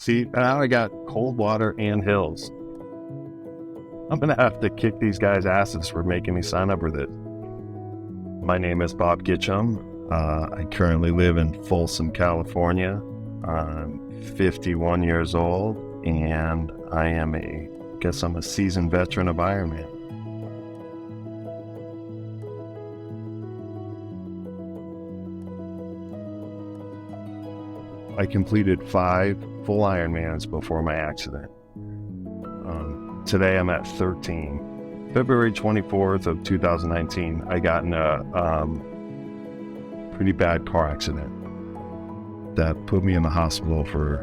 See, now I got cold water and hills. I'm going to have to kick these guys' asses for making me sign up for this. My name is Bob Gitsham. I currently live in Folsom, California. I'm 51 years old, and I'm a seasoned veteran of Ironman. I completed 5 full Ironmans before my accident. Today I'm at 13. February 24th of 2019, I got in a pretty bad car accident that put me in the hospital for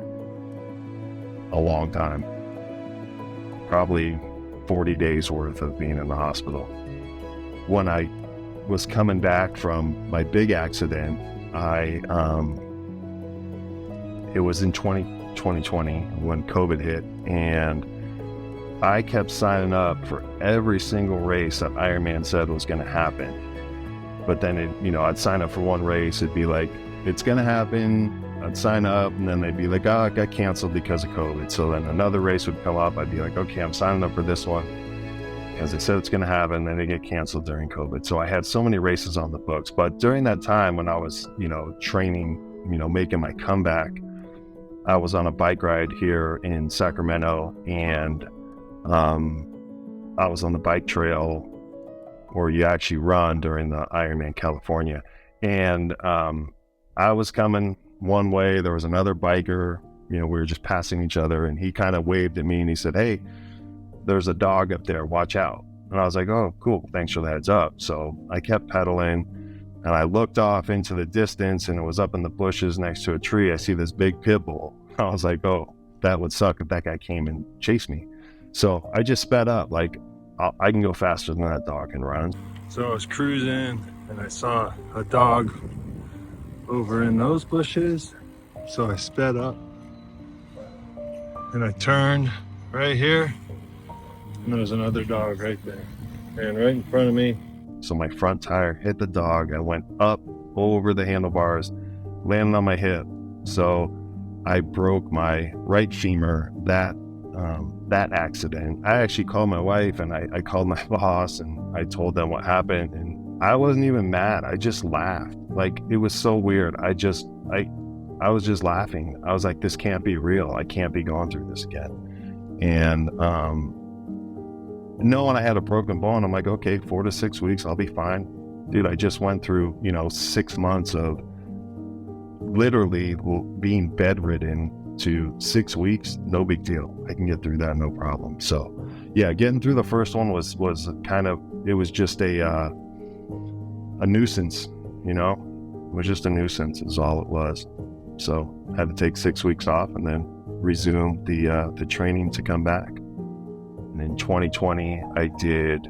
a long time. Probably 40 days worth of being in the hospital. When I was coming back from my big accident, it was in 2020 when COVID hit, and I kept signing up for every single race that Ironman said was going to happen. But then I'd sign up for one race, it'd be like, it's going to happen. I'd sign up, and then they'd be like, oh, it got canceled because of COVID. So then another race would come up. I'd be like, okay, I'm signing up for this one because they said it's going to happen. Then they get canceled during COVID. So I had so many races on the books. But during that time when I was, training, making my comeback, I was on a bike ride here in Sacramento, and I was on the bike trail where you actually run during the Ironman California. And I was coming one way, there was another biker, we were just passing each other, and he kind of waved at me and he said, hey, there's a dog up there, watch out. And I was like, oh, cool, thanks for the heads up. So I kept pedaling, and I looked off into the distance, and it was up in the bushes next to a tree. I see this big pit bull. I was like, oh, that would suck if that guy came and chased me. So I just sped up, like I can go faster than that dog can run. So I was cruising, and I saw a dog over in those bushes. So I sped up, and I turned right here, and there was another dog right there, and right in front of me. So my front tire hit the dog. I went up over the handlebars, landed on my hip. So I broke my right femur that accident. I actually called my wife, and I called my boss, and I told them what happened, and I wasn't even mad. I just laughed. Like, it was so weird. I was just laughing. I was like, this can't be real. I can't be going through this again. And knowing I had a broken bone, I'm like, okay, 4 to 6 weeks, I'll be fine. Dude, I just went through 6 months of literally being bedridden to 6 weeks, no big deal. I can get through that, no problem. So yeah, getting through the first one was kind of, it was just a nuisance, it was just a nuisance is all it was. So I had to take 6 weeks off and then resume the training to come back. And in 2020, I did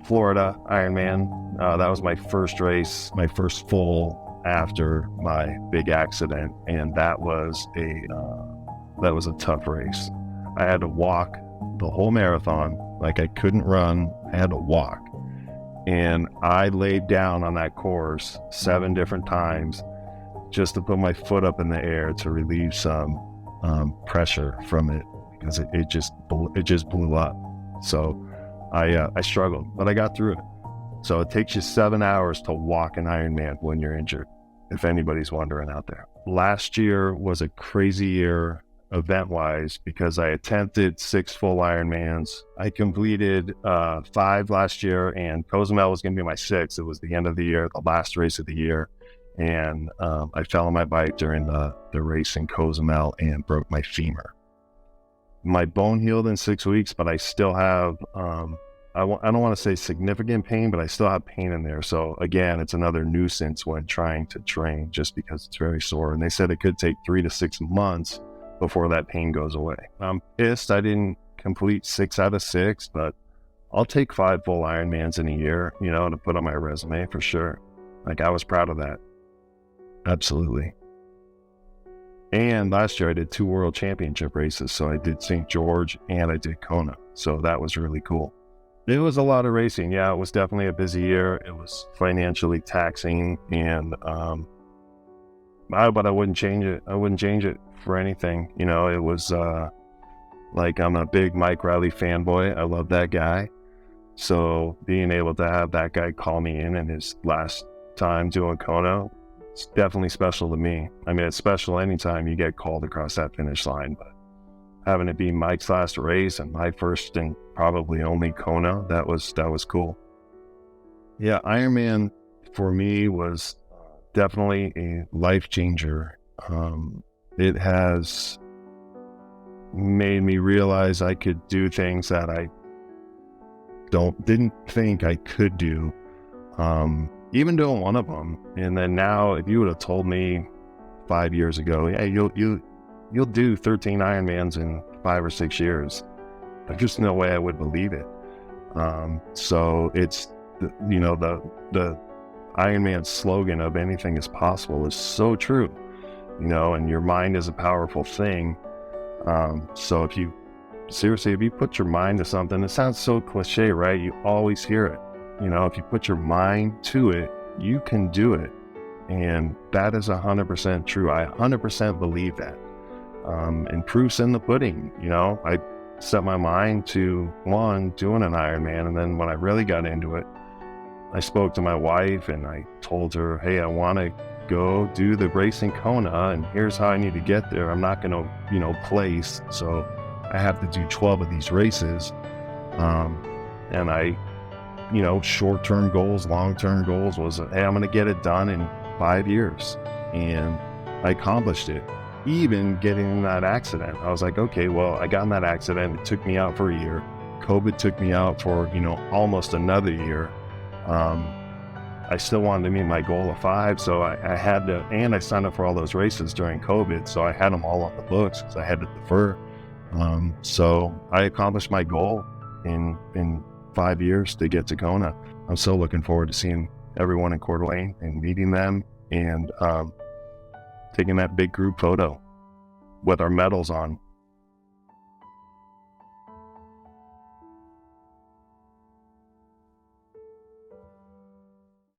Florida Ironman. That was my first race, my first full after my big accident, and that was a tough race. I had to walk the whole marathon. Like, I couldn't run, I had to walk, and I laid down on that course 7 different times just to put my foot up in the air to relieve some pressure from it, because it just blew up. So I struggled, but I got through it. So it takes you 7 hours to walk an Ironman when you're injured, if anybody's wondering out there. Last year was a crazy year event-wise because I attempted 6 full Ironmans. I completed 5 last year, and Cozumel was going to be my 6th. It was the end of the year, the last race of the year. And I fell on my bike during the race in Cozumel and broke my femur. My bone healed in 6 weeks, but I still have I don't want to say significant pain, but I still have pain in there. So again, it's another nuisance when trying to train, just because it's very sore. And they said it could take 3 to 6 months before that pain goes away. I'm pissed I didn't complete 6 out of 6, but I'll take 5 full Ironmans in a year, to put on my resume for sure. Like, I was proud of that. Absolutely. And last year I did 2 world championship races. So I did St. George and I did Kona. So that was really cool. It was a lot of racing. Yeah, it was definitely a busy year. It was financially taxing, and but I wouldn't change it. I wouldn't change it for anything. You know, it was like, I'm a big Mike Riley fanboy. I love that guy. So being able to have that guy call me in his last time doing Kona, it's definitely special to me. I mean, it's special anytime you get called across that finish line, but having it be Mike's last race and my first and probably only Kona, that was cool. Yeah, Ironman for me was definitely a life changer. It has made me realize I could do things that I didn't think I could do, even doing one of them. And then now, if you would have told me 5 years ago, hey, you'll do 13 Ironmans in 5 or 6 years, there's just no way I would believe it. So it's, you know, the Ironman slogan of anything is possible is so true, you know, and your mind is a powerful thing. So if you put your mind to something, it sounds so cliche, right? You always hear it. You know, if you put your mind to it, you can do it. And that is 100% true. I 100% believe that. And proof's in the pudding. You know, I set my mind to doing an Ironman. And then when I really got into it, I spoke to my wife and I told her, hey, I want to go do the race in Kona, and here's how I need to get there. I'm not going to, you know, place. So I have to do 12 of these races. And I, you know, short-term goals, long-term goals was, hey, I'm going to get it done in 5 years. And I accomplished it. Even getting in that accident, I was like, okay, well, I got in that accident. It took me out for a year. COVID took me out for, you know, almost another year. I still wanted to meet my goal of 5. So I had to, and I signed up for all those races during COVID. So I had them all on the books because I had to defer. So I accomplished my goal in 5 years to get to Kona. I'm so looking forward to seeing everyone in Coeur d'Alene and meeting them and taking that big group photo with our medals on.